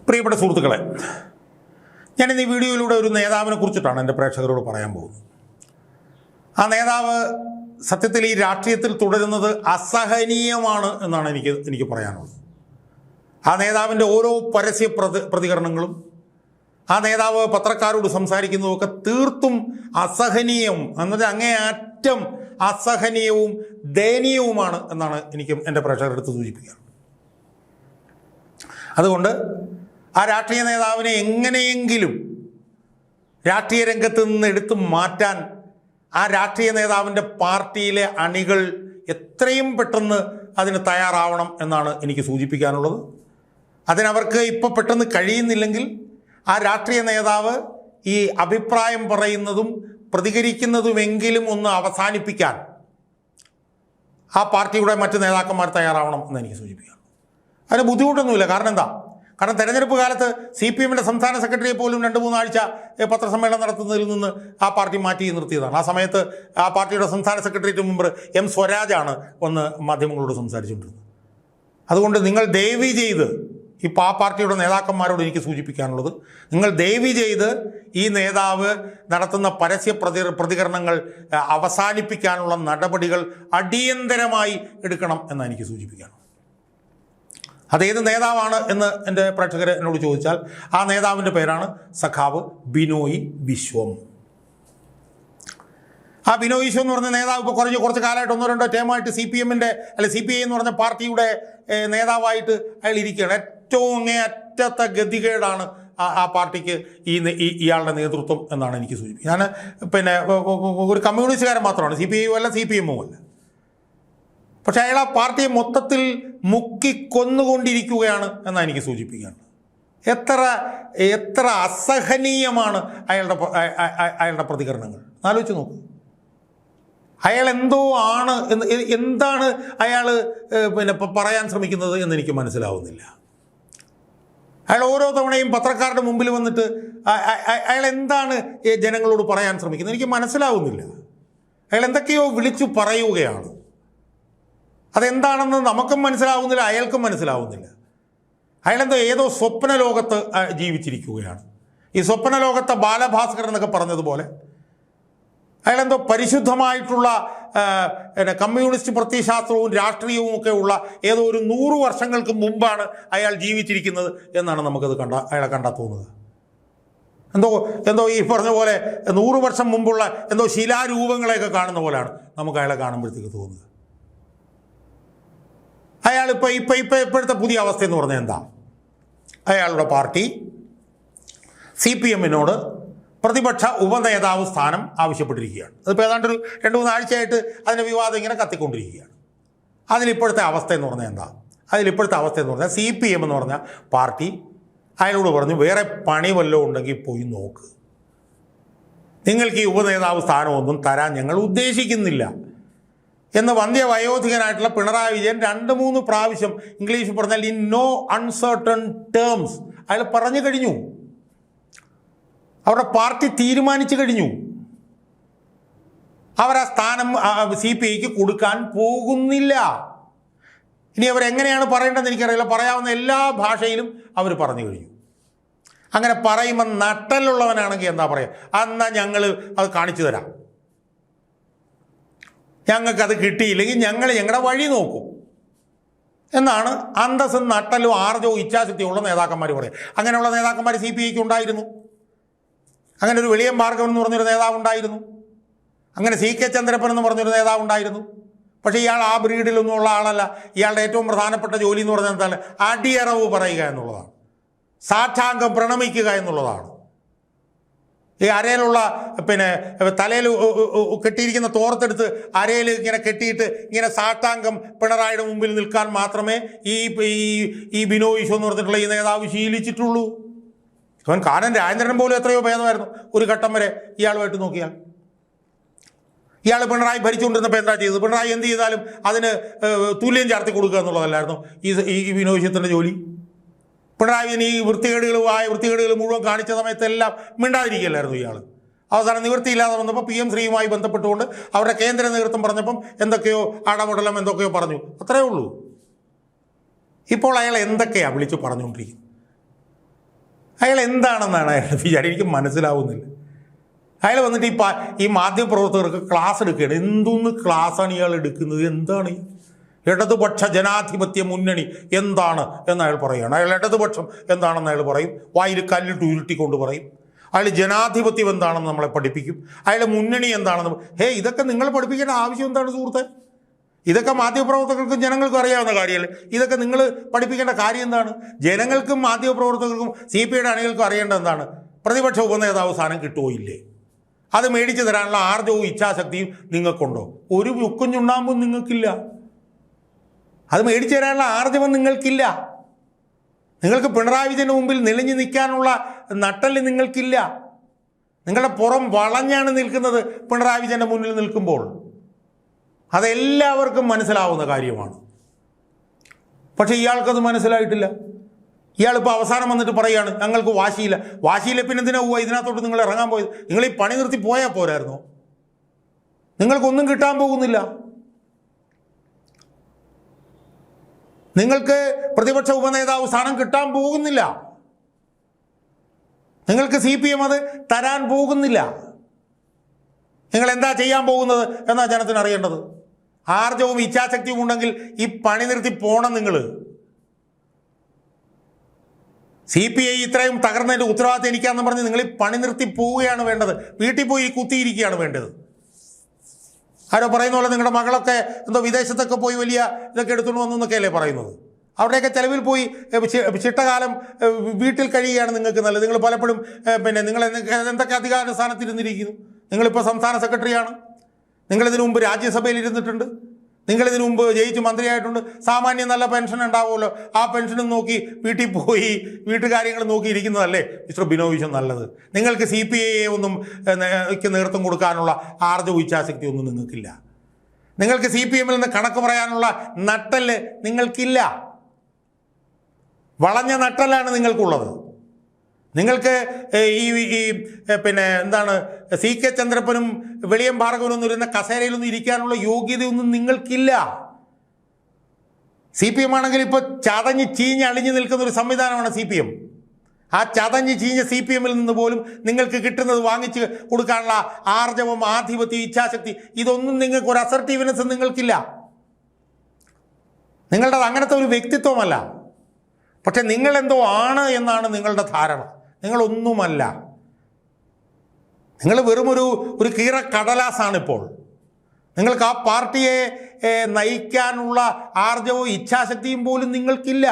പ്രിയപ്പെട്ട സുഹൃത്തുക്കളെ, ഞാനിന്ന് ഈ വീഡിയോയിലൂടെ ഒരു നേതാവിനെ കുറിച്ചിട്ടാണ് എൻ്റെ പ്രേക്ഷകരോട് പറയാൻ പോകുന്നത്. ആ നേതാവ് സത്യത്തിൽ ഈ രാഷ്ട്രീയത്തിൽ തുടരുന്നത് അസഹനീയമാണ് എന്നാണ് എനിക്ക് പറയാനുള്ളത്. ആ നേതാവിൻ്റെ ഓരോ പരസ്യ പ്രതികരണങ്ങളും, ആ നേതാവ് പത്രക്കാരോട് സംസാരിക്കുന്നതൊക്കെ തീർത്തും അസഹനീയം, എന്നുവെച്ചാൽ അങ്ങേയറ്റം അസഹനീയവും ദയനീയവുമാണ് എന്നാണ് എനിക്ക് എൻ്റെ പ്രേക്ഷകരുടെ അടുത്ത് സൂചിപ്പിക്കുക. അതുകൊണ്ട് ആ രാഷ്ട്രീയ നേതാവിനെ എങ്ങനെയെങ്കിലും രാഷ്ട്രീയ രംഗത്ത് നിന്ന് എടുത്തു മാറ്റാൻ ആ രാഷ്ട്രീയ നേതാവിൻ്റെ പാർട്ടിയിലെ അണികൾ എത്രയും പെട്ടെന്ന് അതിന് തയ്യാറാവണം എന്നാണ് എനിക്ക് സൂചിപ്പിക്കാനുള്ളത്. അതിനവർക്ക് ഇപ്പോൾ പെട്ടെന്ന് കഴിയുന്നില്ലെങ്കിൽ ആ രാഷ്ട്രീയ നേതാവ് ഈ അഭിപ്രായം പറയുന്നതും പ്രതികരിക്കുന്നതുമെങ്കിലും ഒന്ന് അവസാനിപ്പിക്കാൻ ആ പാർട്ടിയുടെ മറ്റ് നേതാക്കന്മാർ തയ്യാറാവണം എന്ന് എനിക്ക് സൂചിപ്പിക്കാം. അതിന് ബുദ്ധിമുട്ടൊന്നുമില്ല. കാരണം തെരഞ്ഞെടുപ്പ് കാലത്ത് CPM-ൻ്റെ സംസ്ഥാന സെക്രട്ടറിയെ പോലും 2-3 ആഴ്ച പത്രസമ്മേളനം നടത്തുന്നതിൽ നിന്ന് ആ പാർട്ടി മാറ്റി നിർത്തിയതാണ്. ആ സമയത്ത് ആ പാർട്ടിയുടെ സംസ്ഥാന സെക്രട്ടേറിയറ്റ് മെമ്പർ M. സ്വരാജാണ് വന്ന് മാധ്യമങ്ങളോട് സംസാരിച്ചുകൊണ്ടിരുന്നത്. അതുകൊണ്ട് നിങ്ങൾ ദയവ് ചെയ്ത് ഇപ്പോൾ ആ പാർട്ടിയുടെ നേതാക്കന്മാരോട് എനിക്ക് സൂചിപ്പിക്കാനുള്ളത്, നിങ്ങൾ ദയവ് ചെയ്ത് ഈ നേതാവ് നടത്തുന്ന പരസ്യ പ്രതികരണങ്ങൾ അവസാനിപ്പിക്കാനുള്ള നടപടികൾ അടിയന്തരമായി എടുക്കണം എന്നാണ് എനിക്ക് സൂചിപ്പിക്കാനുള്ളത്. അതേത് നേതാവാണ് എന്ന് എൻ്റെ പ്രേക്ഷകർ എന്നോട് ചോദിച്ചാൽ ആ നേതാവിൻ്റെ പേരാണ് സഖാവ് ബിനോയ് വിശ്വം. ആ ബിനോയ് വിശ്വം എന്ന് പറഞ്ഞ നേതാവ് ഇപ്പോൾ കുറച്ച് കാലമായിട്ട് 1-2 ടേമായിട്ട് CPM-ൻ്റെ CPI എന്ന് പറഞ്ഞ പാർട്ടിയുടെ നേതാവായിട്ട് അയാൾ ഇരിക്കുകയാണ്. ഏറ്റവും അങ്ങേയറ്റത്തെ ഗതികേടാണ് ആ പാർട്ടിക്ക് ഇയാളുടെ നേതൃത്വം എന്നാണ് എനിക്ക് സൂചിപ്പിക്കുന്നത്. ഞാൻ ഒരു കമ്മ്യൂണിസ്റ്റുകാരൻ മാത്രമാണ്, CPI-യും അല്ല CPM-ഉം അല്ല. പക്ഷെ അയാൾ ആ പാർട്ടിയെ മൊത്തത്തിൽ മുക്കിക്കൊന്നുകൊണ്ടിരിക്കുകയാണ് എന്നാണ് എനിക്ക് സൂചിപ്പിക്കുന്നത്. എത്ര അസഹനീയമാണ് അയാളുടെ പ്രതികരണങ്ങൾ. ആലോചിച്ച് നോക്കൂ. അയാൾ എന്തോ ആണ് എന്താണ് അയാൾ പറയാൻ ശ്രമിക്കുന്നത് എന്നെനിക്ക് മനസ്സിലാവുന്നില്ല. അയാൾ ഓരോ തവണയും പത്രക്കാരുടെ മുമ്പിൽ വന്നിട്ട് അയാൾ എന്താണ് ജനങ്ങളോട് പറയാൻ ശ്രമിക്കുന്നത് എനിക്ക് മനസ്സിലാവുന്നില്ല. അയാൾ എന്തൊക്കെയോ വിളിച്ചു പറയുകയാണ്. അതെന്താണെന്ന് നമുക്കും മനസ്സിലാവുന്നില്ല, അയാൾക്കും മനസ്സിലാവുന്നില്ല. അയാളെന്തോ ഏതോ സ്വപ്ന ലോകത്ത് ജീവിച്ചിരിക്കുകയാണ്. ഈ സ്വപ്ന ലോകത്തെ ബാലഭാസ്കർ എന്നൊക്കെ പറഞ്ഞതുപോലെ അയാളെന്തോ പരിശുദ്ധമായിട്ടുള്ള കമ്മ്യൂണിസ്റ്റ് പ്രത്യയശാസ്ത്രവും രാഷ്ട്രീയവും ഒക്കെ ഉള്ള ഏതോ ഒരു 100 വർഷങ്ങൾക്ക് മുമ്പാണ് അയാൾ ജീവിച്ചിരിക്കുന്നത് എന്നാണ് അയാളെ കണ്ടാൽ തോന്നുക. എന്തോ ഈ പറഞ്ഞ പോലെ 100 വർഷം മുമ്പുള്ള എന്തോ ശിലാരൂപങ്ങളെയൊക്കെ കാണുന്ന പോലെയാണ് നമുക്ക് അയാളെ കാണുമ്പോഴത്തേക്ക് തോന്നുക. അയാൾ ഇപ്പോഴത്തെ പുതിയ അവസ്ഥ എന്ന് പറഞ്ഞാൽ എന്താ? അയാളുടെ പാർട്ടി CPM-നോട് പ്രതിപക്ഷ ഉപനേതാവ് സ്ഥാനം ആവശ്യപ്പെട്ടിരിക്കുകയാണ്. അതിപ്പോൾ ഏതാണ്ട് 2-3 ആഴ്ചയായിട്ട് അതിൻ്റെ വിവാദം ഇങ്ങനെ കത്തിക്കൊണ്ടിരിക്കുകയാണ്. അതിലിപ്പോഴത്തെ അവസ്ഥ എന്ന് പറഞ്ഞാൽ എന്താ? CPM എന്ന് പറഞ്ഞ പാർട്ടി അയാളോട് പറഞ്ഞു, വേറെ പണി വല്ലതും ഉണ്ടെങ്കിൽ പോയി നോക്ക്, നിങ്ങൾക്ക് ഈ ഉപനേതാവ് സ്ഥാനമൊന്നും തരാൻ ഞങ്ങൾ ഉദ്ദേശിക്കുന്നില്ല എന്ന് വയോധികനായിട്ടുള്ള പിണറായി വിജയൻ 2-3 പ്രാവശ്യം, ഇംഗ്ലീഷിൽ പറഞ്ഞാൽ ഇൻ നോ അൺസർട്ടൺ ടേംസ്, അയാൾ പറഞ്ഞു കഴിഞ്ഞു. അവരുടെ പാർട്ടി തീരുമാനിച്ചു കഴിഞ്ഞു. അവർ ആ സ്ഥാനം CPI-ക്ക് കൊടുക്കാൻ പോകുന്നില്ല. ഇനി അവരെങ്ങനെയാണ് പറയേണ്ടതെന്ന് എനിക്കറിയില്ല. പറയാവുന്ന എല്ലാ ഭാഷയിലും അവർ പറഞ്ഞു കഴിഞ്ഞു. അങ്ങനെ പറയുമ്പോൾ നട്ടലുള്ളവനാണെങ്കിൽ എന്താ പറയുക? എന്നാൽ ഞങ്ങൾ അത് കാണിച്ചു തരാം, ഞങ്ങൾക്കത് കിട്ടിയില്ലെങ്കിൽ ഞങ്ങൾ ഞങ്ങളുടെ വഴി നോക്കും എന്നാണ് അന്തസ്സും നട്ടലും ആർജവും ഇച്ഛാശക്തിയുള്ള നേതാക്കന്മാർ പറയും. അങ്ങനെയുള്ള നേതാക്കന്മാർ CPI-ക്ക് ഉണ്ടായിരുന്നു. അങ്ങനെ ഒരു വെളിയം ഭാർഗവൻ എന്ന് പറഞ്ഞൊരു നേതാവ് ഉണ്ടായിരുന്നു. അങ്ങനെ CK ചന്ദ്രപ്പൻ എന്ന് പറഞ്ഞൊരു നേതാവ് ഉണ്ടായിരുന്നു. പക്ഷേ ഇയാൾ ആ ബ്രീഡിലൊന്നും ഉള്ള ആളല്ല. ഇയാളുടെ ഏറ്റവും പ്രധാനപ്പെട്ട ജോലി എന്ന് പറഞ്ഞാൽ എന്താണ്? അടിയറവ് പറയുക എന്നുള്ളതാണ്, സാഷ്ടാംഗം പ്രണമിക്കുക എന്നുള്ളതാണ്. ഈ അരയിലുള്ള തലയിൽ കെട്ടിയിരിക്കുന്ന തോർത്തെടുത്ത് അരയിൽ ഇങ്ങനെ കെട്ടിയിട്ട് ഇങ്ങനെ സാഷ്ടാംഗം പിണറായിയുടെ മുമ്പിൽ നിൽക്കാൻ മാത്രമേ ഈ ബിനോയ് വിശ്വം എന്ന് പറഞ്ഞിട്ടുള്ള ഈ നേതാവ് ശീലിച്ചിട്ടുള്ളൂ. അവൻ കാനൻ രാജേന്ദ്രൻ പോലും എത്രയോ ഭേദമായിരുന്നു ഒരു ഘട്ടം വരെ ഇയാളുമായിട്ട് നോക്കിയാൽ. ഇയാൾ പിണറായി ഭരിച്ചുകൊണ്ടിരുന്നപ്പോൾ എന്താ ചെയ്തത്? പിണറായി എന്ത് ചെയ്താലും അതിന് തുല്യം ചാർത്തി കൊടുക്കുക എന്നുള്ളതല്ലായിരുന്നു ഈ ബിനോയ് വിശ്വത്തിൻ്റെ ജോലി. പിണറായി ഈ വൃത്തികേടുകൾ മുഴുവൻ കാണിച്ച സമയത്തെല്ലാം മിണ്ടാതിരിക്കുകയല്ലായിരുന്നു ഇയാൾ. അവസാനം നിവൃത്തിയില്ലാതെ വന്നപ്പോൾ PM ശ്രീയുമായി ബന്ധപ്പെട്ടുകൊണ്ട് അവരുടെ കേന്ദ്ര നേതൃത്വം പറഞ്ഞപ്പം എന്തൊക്കെയോ അടപടലം എന്തൊക്കെയോ പറഞ്ഞു, അത്രയേ ഉള്ളൂ. ഇപ്പോൾ അയാൾ എന്തൊക്കെയാണ് വിളിച്ച് പറഞ്ഞുകൊണ്ടിരിക്കുന്നത്? അയാൾ എന്താണെന്നാണ് അയാൾ വിചാരം, എനിക്ക് മനസ്സിലാവുന്നില്ല. അയാൾ വന്നിട്ട് ഈ മാധ്യമപ്രവർത്തകർക്ക് ക്ലാസ് എടുക്കുകയാണ്. എന്തൊന്ന് ക്ലാസ്സാണ് ഇയാൾ എടുക്കുന്നത്? എന്താണ് ഇടതുപക്ഷ ജനാധിപത്യ മുന്നണി എന്താണ് എന്ന് അയാൾ പറയുകയാണ്. അയാൾ ഇടതുപക്ഷം എന്താണെന്ന് അയാൾ പറയും, വായിൽ കല്ലിട്ട് ഉരുട്ടിക്കൊണ്ട് പറയും. അയാൾ ജനാധിപത്യം എന്താണെന്ന് നമ്മളെ പഠിപ്പിക്കും, അയാൾ മുന്നണി എന്താണെന്ന്. ഇതൊക്കെ നിങ്ങൾ പഠിപ്പിക്കേണ്ട ആവശ്യം എന്താണ് സുഹൃത്തെ? ഇതൊക്കെ മാധ്യമപ്രവർത്തകർക്കും ജനങ്ങൾക്കും അറിയാവുന്ന കാര്യമല്ലേ. ഇതൊക്കെ നിങ്ങൾ പഠിപ്പിക്കേണ്ട കാര്യം എന്താണ്? ജനങ്ങൾക്കും മാധ്യമപ്രവർത്തകർക്കും CPIയുടെ അണികൾക്കും അറിയേണ്ടത് എന്താണ്? പ്രതിപക്ഷ ഉപനേതാവ് സ്ഥാനം കിട്ടുമോ ഇല്ലേ? അത് മേടിച്ചു തരാനുള്ള ആർജവും ഇച്ഛാശക്തിയും നിങ്ങൾക്കുണ്ടോ? ഒരു മുക്കും ചുണ്ണാമ്പും നിങ്ങൾക്കില്ല. അത് മേടിച്ചു തരാനുള്ള ആർജവം നിങ്ങൾക്കില്ല. നിങ്ങൾക്ക് പിണറായി വിജയന് മുമ്പിൽ നെളിഞ്ഞു നിൽക്കാനുള്ള നട്ടല് നിങ്ങൾക്കില്ല. നിങ്ങളുടെ പുറം വളഞ്ഞാണ് നിൽക്കുന്നത് പിണറായി വിജയൻ്റെ മുന്നിൽ നിൽക്കുമ്പോൾ. അതെല്ലാവർക്കും മനസ്സിലാവുന്ന കാര്യമാണ്. പക്ഷേ ഇയാൾക്കത് മനസ്സിലായിട്ടില്ല. ഇയാളിപ്പോൾ അവസാനം വന്നിട്ട് പറയുകയാണ് ഞങ്ങൾക്ക് വാശിയില്ല. വാശിയില്ല പിന്നെ എന്തിനാ പോവുക? ഇതിനകത്തോട്ട് നിങ്ങൾ ഇറങ്ങാൻ പോയത്? നിങ്ങൾ ഈ പണി നിർത്തി പോയാൽ പോരായിരുന്നോ? നിങ്ങൾക്കൊന്നും കിട്ടാൻ പോകുന്നില്ല. നിങ്ങൾക്ക് പ്രതിപക്ഷ ഉപനേതാവ് സ്ഥാനം കിട്ടാൻ പോകുന്നില്ല. നിങ്ങൾക്ക് CPM അത് തരാൻ പോകുന്നില്ല. നിങ്ങൾ എന്താ ചെയ്യാൻ പോകുന്നത് എന്നാ ജനത്തിന് അറിയേണ്ടത്. ആർജവും ഇച്ഛാശക്തിയും ഉണ്ടെങ്കിൽ ഈ പണി നിർത്തി പോകണം. നിങ്ങൾ CPI ഇത്രയും തകർന്നതിൻ്റെ ഉത്തരവാദിത്തം എനിക്കാന്ന് പറഞ്ഞ് നിങ്ങൾ ഈ പണി നിർത്തി പോവുകയാണ് വേണ്ടത്. വീട്ടിൽ പോയി കുത്തിയിരിക്കുകയാണ് വേണ്ടത്. ആരോ പറയുന്ന പോലെ നിങ്ങളുടെ മകളൊക്കെ എന്തോ വിദേശത്തൊക്കെ പോയി വലിയ ഇതൊക്കെ എടുത്തുകൊണ്ട് വന്നൊക്കെയല്ലേ പറയുന്നത്. അവിടെയൊക്കെ ചിലവിൽ പോയി ചിട്ടകാലം വീട്ടിൽ കഴിയുകയാണ് നിങ്ങൾക്ക് നല്ലത്. നിങ്ങൾ പലപ്പോഴും നിങ്ങൾ എന്തൊക്കെ അധികാര സ്ഥാനത്തിരുന്നിരിക്കുന്നു. നിങ്ങളിപ്പോൾ സംസ്ഥാന സെക്രട്ടറിയാണ്. നിങ്ങളിതിനു മുമ്പ് രാജ്യസഭയിൽ ഇരുന്നിട്ടുണ്ട്. നിങ്ങളിതിനു മുമ്പ് ജയിച്ച് മന്ത്രിയായിട്ടുണ്ട്. സാമാന്യം നല്ല പെൻഷൻ ഉണ്ടാവുമല്ലോ. ആ പെൻഷനും നോക്കി വീട്ടിൽ പോയി വീട്ടുകാര്യങ്ങൾ നോക്കിയിരിക്കുന്നതല്ലേ മിസ്റ്റർ ബിനോയ് വിശ്വം നല്ലത്. നിങ്ങൾക്ക് CPI ഒന്നും നേതൃത്വം കൊടുക്കാനുള്ള ആർജവും ഇച്ഛാശക്തി ഒന്നും നിങ്ങൾക്കില്ല. നിങ്ങൾക്ക് CPM നിന്ന് കണക്ക് പറയാനുള്ള നട്ടല് നിങ്ങൾക്കില്ല. വളഞ്ഞ നട്ടലാണ് നിങ്ങൾക്കുള്ളത്. നിങ്ങൾക്ക് എന്താണ് CK ചന്ദ്രപ്പനും വെളിയം ഭാർഗവനൊന്നും ഇരുന്ന കസേരയിലൊന്നും ഇരിക്കാനുള്ള യോഗ്യതയൊന്നും നിങ്ങൾക്കില്ല. CPM ആണെങ്കിൽ ഇപ്പോൾ ചതഞ്ഞ് ചീഞ്ഞ് അളിഞ്ഞു നിൽക്കുന്ന ഒരു സംവിധാനമാണ് CPM. ആ ചതഞ്ഞ് ചീഞ്ഞ CPMൽ നിന്ന് പോലും നിങ്ങൾക്ക് കിട്ടുന്നത് വാങ്ങിച്ച് കൊടുക്കാനുള്ള ആർജവം, ആധിപത്യം, ഇച്ഛാശക്തി ഇതൊന്നും നിങ്ങൾക്ക് ഒരു അസർട്ടീവ്നെസ് നിങ്ങൾക്കില്ല. നിങ്ങളുടേത് അങ്ങനത്തെ ഒരു വ്യക്തിത്വമല്ല. പക്ഷെ നിങ്ങളെന്തോ ആണ് എന്നാണ് നിങ്ങളുടെ ധാരണ. നിങ്ങളൊന്നുമല്ല. നിങ്ങൾ വെറുമൊരു കീറക്കടലാസാണിപ്പോൾ. നിങ്ങൾക്ക് ആ പാർട്ടിയെ നയിക്കാനുള്ള ആർജവും ഇച്ഛാശക്തിയും പോലും നിങ്ങൾക്കില്ല.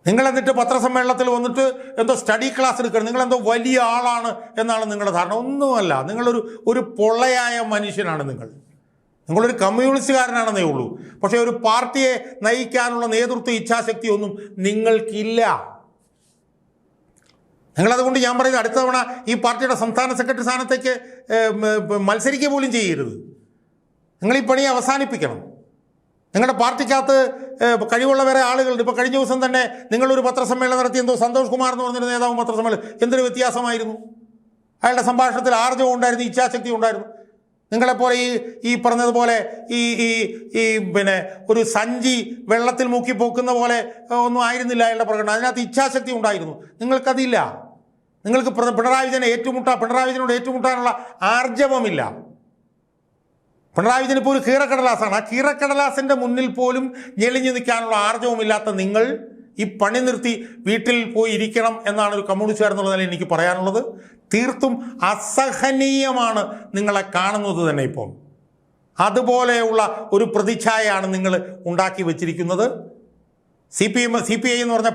നിങ്ങളെന്നിട്ട് പത്രസമ്മേളനത്തിൽ വന്നിട്ട് എന്തോ സ്റ്റഡി ക്ലാസ് എടുക്കണം, നിങ്ങളെന്തോ വലിയ ആളാണ് എന്നാണ് നിങ്ങളുടെ ധാരണ. ഒന്നുമല്ല. നിങ്ങളൊരു പൊള്ളയായ മനുഷ്യനാണ്. നിങ്ങളൊരു കമ്മ്യൂണിസ്റ്റുകാരനാണെന്നേ ഉള്ളൂ. പക്ഷേ ഒരു പാർട്ടിയെ നയിക്കാനുള്ള നേതൃത്വ ഇച്ഛാശക്തി ഒന്നും നിങ്ങൾക്കില്ല. നിങ്ങളതുകൊണ്ട് ഞാൻ പറയുന്നത് അടുത്ത തവണ ഈ പാർട്ടിയുടെ സംസ്ഥാന സെക്രട്ടറി സ്ഥാനത്തേക്ക് മത്സരിക്കുക പോലും ചെയ്യരുത്. നിങ്ങൾ ഈ പണി അവസാനിപ്പിക്കണം. നിങ്ങളുടെ പാർട്ടിക്കകത്ത് കഴിവുള്ള വേറെ ആളുകളുണ്ട്. ഇപ്പോൾ കഴിഞ്ഞ ദിവസം തന്നെ നിങ്ങളൊരു പത്രസമ്മേളനം നടത്തി. എന്തോ സന്തോഷ് കുമാർ എന്ന് പറഞ്ഞൊരു നേതാവ് പത്രസമ്മേളനം. എന്തൊരു വ്യത്യാസമായിരുന്നു. അയാളുടെ സംഭാഷണത്തിൽ ആർജവം ഉണ്ടായിരുന്നു, ഇച്ഛാശക്തി ഉണ്ടായിരുന്നു. നിങ്ങളെപ്പോലെ ഈ പറഞ്ഞതുപോലെ ഒരു സഞ്ചി വെള്ളത്തിൽ മുക്കി പോക്കുന്ന പോലെ ഒന്നും ആയിരുന്നില്ല അയാളുടെ പ്രകടനം. അതിനകത്ത് ഇച്ഛാശക്തി ഉണ്ടായിരുന്നു. നിങ്ങൾക്കതില്ല. നിങ്ങൾക്ക് പിണറായി വിജയനോട് ഏറ്റുമുട്ടാനുള്ള ആർജവമില്ല. പിണറായി വിജയൻ ഇപ്പോൾ ഒരു കീറക്കടലാസാണ്. ആ കീറക്കടലാസിൻ്റെ മുന്നിൽ പോലും ഞെളിഞ്ഞു നിൽക്കാനുള്ള ആർജവമില്ലാത്ത നിങ്ങൾ ഈ പണി നിർത്തി വീട്ടിൽ പോയി ഇരിക്കണം എന്നാണ് ഒരു കമ്മ്യൂണിസ്റ്റുകാർ എന്നുള്ള നിലയിൽ എനിക്ക് പറയാനുള്ളത്. തീർത്തും അസഹനീയമാണ് നിങ്ങളെ കാണുന്നത് തന്നെ. ഇപ്പം അതുപോലെയുള്ള ഒരു പ്രതിച്ഛായയാണ് നിങ്ങൾ ഉണ്ടാക്കി വച്ചിരിക്കുന്നത്. CPI എന്ന് പറഞ്ഞ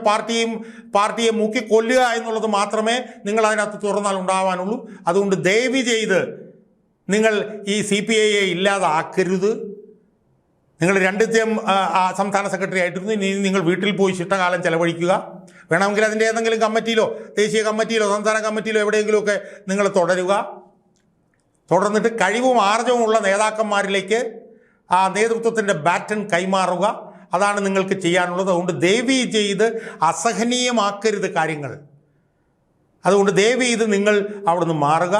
പാർട്ടിയെ മുക്കിക്കൊല്ലുക എന്നുള്ളത് മാത്രമേ നിങ്ങൾ അതിനകത്ത് തുറന്നാൽ ഉണ്ടാവാനുള്ളൂ. അതുകൊണ്ട് ദയവ് ചെയ്ത് നിങ്ങൾ ഈ CPIയെ ഇല്ലാതാക്കരുത്. നിങ്ങൾ രണ്ടിത്യം സംസ്ഥാന സെക്രട്ടറി ആയിട്ടിരുന്നു. ഇനി നിങ്ങൾ വീട്ടിൽ പോയി ശിഷ്ടകാലം ചെലവഴിക്കുക. വേണമെങ്കിൽ അതിൻ്റെ ഏതെങ്കിലും കമ്മിറ്റിയിലോ ദേശീയ കമ്മിറ്റിയിലോ സംസ്ഥാന കമ്മിറ്റിയിലോ എവിടെയെങ്കിലുമൊക്കെ നിങ്ങൾ തുടർന്നിട്ട് കഴിവും ആർജവും ഉള്ള നേതാക്കന്മാരിലേക്ക് ആ നേതൃത്വത്തിൻ്റെ ബാറ്റൺ കൈമാറുക. അതാണ് നിങ്ങൾക്ക് ചെയ്യാനുള്ളത്. അതുകൊണ്ട് ദയവ് ചെയ്ത് അസഹനീയമാക്കരുത് കാര്യങ്ങൾ. അതുകൊണ്ട് ദയവ് ചെയ്ത് നിങ്ങൾ അവിടുന്ന് മാറുക.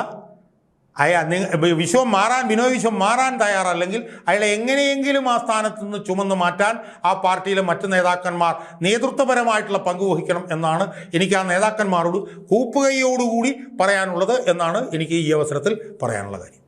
വിശ്വം മാറാൻ, ബിനോയ് വിശ്വം മാറാൻ തയ്യാറല്ലെങ്കിൽ അയാളെ എങ്ങനെയെങ്കിലും ആ സ്ഥാനത്ത് നിന്ന് ചുമന്ന് മാറ്റാൻ ആ പാർട്ടിയിലെ മറ്റ് നേതാക്കന്മാർ നേതൃത്വപരമായിട്ടുള്ള പങ്ക് വഹിക്കണം എന്നാണ് എനിക്ക് ആ നേതാക്കന്മാരോട് കൂപ്പുകൈയോടുകൂടി പറയാനുള്ളത് എന്നാണ് എനിക്ക് ഈ അവസരത്തിൽ പറയാനുള്ള കാര്യം.